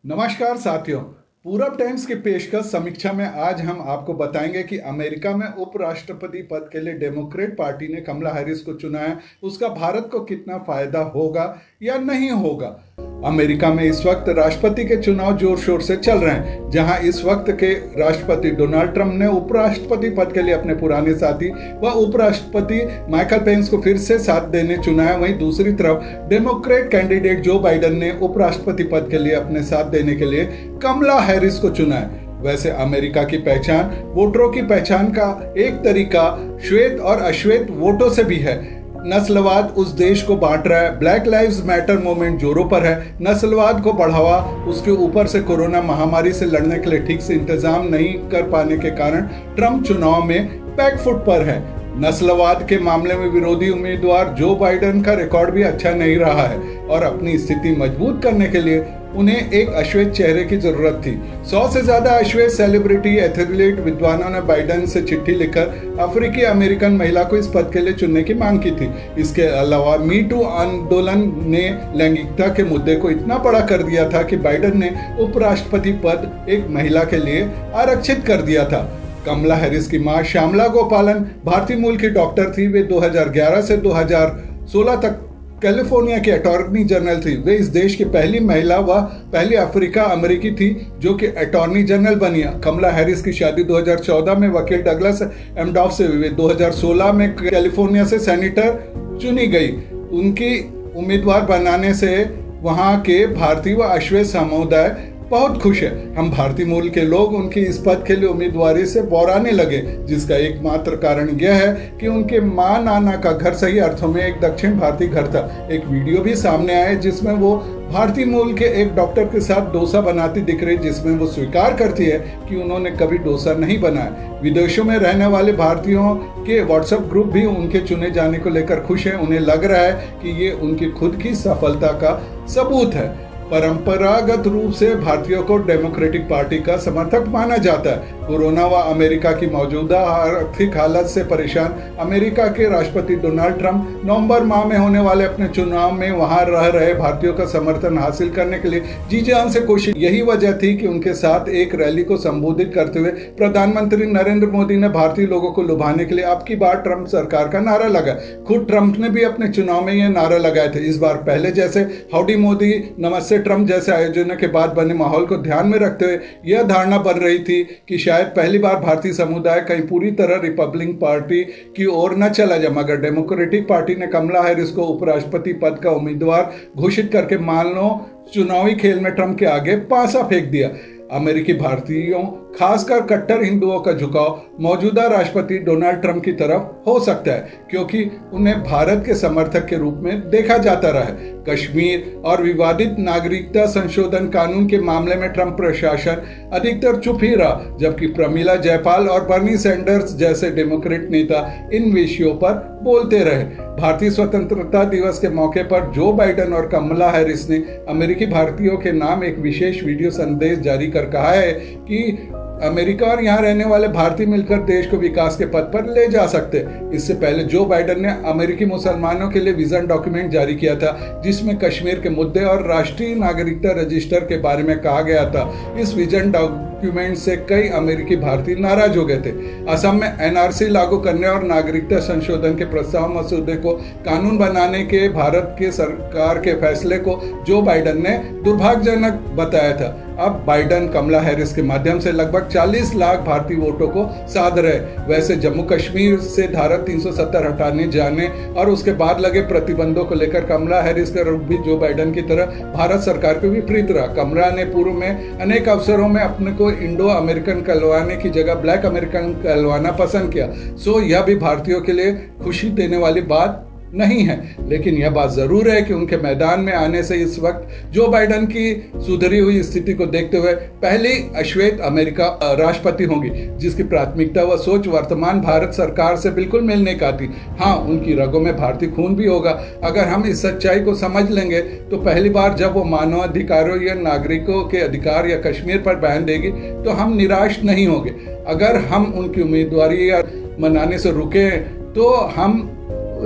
नमस्कार साथियों, पूरब टाइम्स की पेशकश समीक्षा में आज हम आपको बताएंगे कि अमेरिका में उपराष्ट्रपति पद के लिए डेमोक्रेट पार्टी ने कमला हैरिस को चुना है। उसका भारत को कितना फायदा होगा या नहीं होगा। अमेरिका में इस वक्त राष्ट्रपति के चुनाव जोर शोर से चल रहे हैं, जहां इस वक्त के राष्ट्रपति डोनाल्ड ट्रंप ने उपराष्ट्रपति पद के लिए अपने पुराने साथी व उपराष्ट्रपति माइकल पेंस को फिर से साथ देने चुना है। वहीं दूसरी तरफ डेमोक्रेट कैंडिडेट जो बाइडेन ने उपराष्ट्रपति पद के लिए अपने साथ देने के लिए कमला हैरिस को चुना है। वैसे अमेरिका की पहचान, वोटरों की पहचान का एक तरीका श्वेत और अश्वेत वोटों से भी है। नस्लवाद उस देश को बांट रहा है। ब्लैक लाइव्स मैटर मूवमेंट जोरों पर है। नस्लवाद को बढ़ावा, उसके ऊपर से कोरोना महामारी से लड़ने के लिए ठीक से इंतजाम नहीं कर पाने के कारण ट्रंप चुनाव में बैकफुट पर है। नस्लवाद के मामले में विरोधी उम्मीदवार जो बाइडेन का रिकॉर्ड भी अच्छा नहीं रहा है और अपनी स्थिति मजबूत करने के लिए उन्हें एक अश्वेत चेहरे की जरूरत थी। 100 से ज्यादा अश्वेत सेलिब्रिटी, एथलीट, विद्वानों ने बाइडेन से चिट्ठी लिखकर अफ्रीकी अमेरिकन महिला को इस पद के लिए चुनने की मांग की थी। इसके अलावा मी टू आंदोलन ने लैंगिकता के मुद्दे को इतना बड़ा कर दिया था कि बाइडेन ने उपराष्ट्रपति पद एक महिला के लिए आरक्षित कर दिया था। कमला हैरिस की मां श्यामला गोपालन भारतीय मूल की डॉक्टर थी। वे 2011 से 2016 तक कैलिफोर्निया की अटॉर्नी जनरल थी। वे इस देश की पहली महिला व पहली अफ्रीका अमेरिकी थी जो कि अटॉर्नी जनरल बनी। कमला हैरिस की शादी 2014 में वकील डगलस एमडॉफ से हुई। 2016 में कैलिफोर्निया से सेनेटर चुनी गई। उनकी उम्मीदवार बनाने से वहां के भारतीय व अश्वेत समुदाय बहुत खुश है। हम भारतीय मूल के लोग उनकी इस पद के लिए उम्मीदवारी से बौराने लगे, जिसका एकमात्र कारण यह है कि उनके माँ नाना का घर सही अर्थों में एक दक्षिण भारतीय घर था। एक वीडियो भी सामने आया जिसमें वो भारतीय मूल के एक डॉक्टर के साथ डोसा बनाती दिख रही, जिसमें वो स्वीकार करती है कि उन्होंने कभी डोसा नहीं बनाया। विदेशों में रहने वाले भारतीयों के व्हाट्सएप ग्रुप भी उनके चुने जाने को लेकर खुश हैं। उन्हें लग रहा है कि ये उनकी खुद की सफलता का सबूत है। परंपरागत रूप से भारतीयों को डेमोक्रेटिक पार्टी का समर्थक माना जाता है। कोरोना व अमेरिका की मौजूदा आर्थिक हालत से परेशान अमेरिका के राष्ट्रपति डोनाल्ड ट्रंप नवंबर माह में होने वाले अपने चुनाव में वहां रह रहे भारतीयों का समर्थन हासिल करने के लिए जी जान से कोशिश। यही वजह थी कि उनके साथ एक रैली को संबोधित करते हुए प्रधानमंत्री नरेंद्र मोदी ने भारतीय लोगों को लुभाने के लिए अब की बार ट्रंप सरकार का नारा लगाया। खुद ट्रंप ने भी अपने चुनाव में यह नारा लगाए थे। इस बार पहले जैसे हाउडी मोदी, नमस्ते ट्रंप जैसे आयोजनों के बाद बने माहौल को ध्यान में रखते हुए यह धारणा बन रही थी कि शायद पहली बार भारतीय समुदाय कहीं पूरी तरह रिपब्लिकन पार्टी की ओर न चला जाए। मगर डेमोक्रेटिक पार्टी ने कमला हैरिस को उपराष्ट्रपति पद का उम्मीदवार घोषित करके मान लो चुनावी खेल में ट्रंप के आगे पासा फेंक दिया। अमेरिकी भारतीयों, खासकर कट्टर हिंदुओं का झुकाव मौजूदा राष्ट्रपति डोनाल्ड ट्रंप की तरफ हो सकता है, क्योंकि उन्हें भारत के समर्थक के रूप में देखा जाता रहा है। कश्मीर और विवादित नागरिकता संशोधन कानून के मामले में ट्रंप प्रशासन अधिकतर चुप ही रहा, जबकि प्रमिला जयपाल और बर्नी सैंडर्स जैसे डेमोक्रेट नेता इन विषयों पर बोलते रहे। भारतीय स्वतंत्रता दिवस के मौके पर जो बाइडेन और कमला हैरिस ने अमेरिकी भारतीयों के नाम एक विशेष वीडियो संदेश जारी कर कहा है कि अमेरिका और यहाँ रहने वाले भारतीय मिलकर देश को विकास के पथ पर ले जा सकते। इससे पहले जो बाइडेन ने अमेरिकी मुसलमानों के लिए विजन डॉक्यूमेंट जारी किया था, जिसमें कश्मीर के मुद्दे और राष्ट्रीय नागरिकता रजिस्टर के बारे में कहा गया था। इस विजन डॉक्यूमेंट से कई अमेरिकी भारतीय नाराज हो गए थे। असम में एनआरसी लागू करने और नागरिकता संशोधन के प्रस्ताव मसौदे को कानून बनाने के भारत के सरकार के फैसले को जो बाइडेन ने दुर्भाग्यजनक बताया था। अब बाइडेन कमला हैरिस के माध्यम से लगभग 40 लाख भारतीय वोटों को साध रहे। वैसे जम्मू कश्मीर से धारा 370 हटाने जाने और उसके बाद लगे प्रतिबंधों को लेकर कमला हैरिस का रुख भी जो बाइडेन की तरह भारत सरकार के विपरीत रहा। कमला ने पूर्व में अनेक अवसरों में अपने को इंडो अमेरिकन कहलवाने की जगह ब्लैक अमेरिकन कहलवाना पसंद किया। सो यह भी भारतीयों के लिए खुशी देने वाली बात नहीं है। लेकिन यह बात जरूर है कि उनके मैदान में आने से इस वक्त जो बाइडेन की सुधरी हुई स्थिति को देखते हुए पहली अश्वेत अमेरिका राष्ट्रपति होंगी, जिसकी प्राथमिकता व सोच वर्तमान भारत सरकार से बिल्कुल मेल नहीं खाती। हाँ, उनकी रगों में भारतीय खून भी होगा। अगर हम इस सच्चाई को समझ लेंगे तो पहली बार जब वो मानवाधिकारों या नागरिकों के अधिकार या कश्मीर पर बयान देगी तो हम निराश नहीं होंगे। अगर हम उनकी उम्मीदवारी या मनाने से रुके तो हम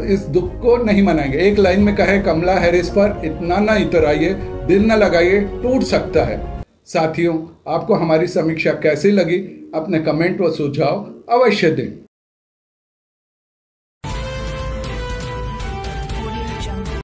इस दुख को नहीं मनाएंगे। एक लाइन में कहे कमला हैरिस पर इतना ना इतराइए, दिल न लगाइए, टूट सकता है। साथियों, आपको हमारी समीक्षा कैसी लगी? अपने कमेंट व सुझाव अवश्य दें।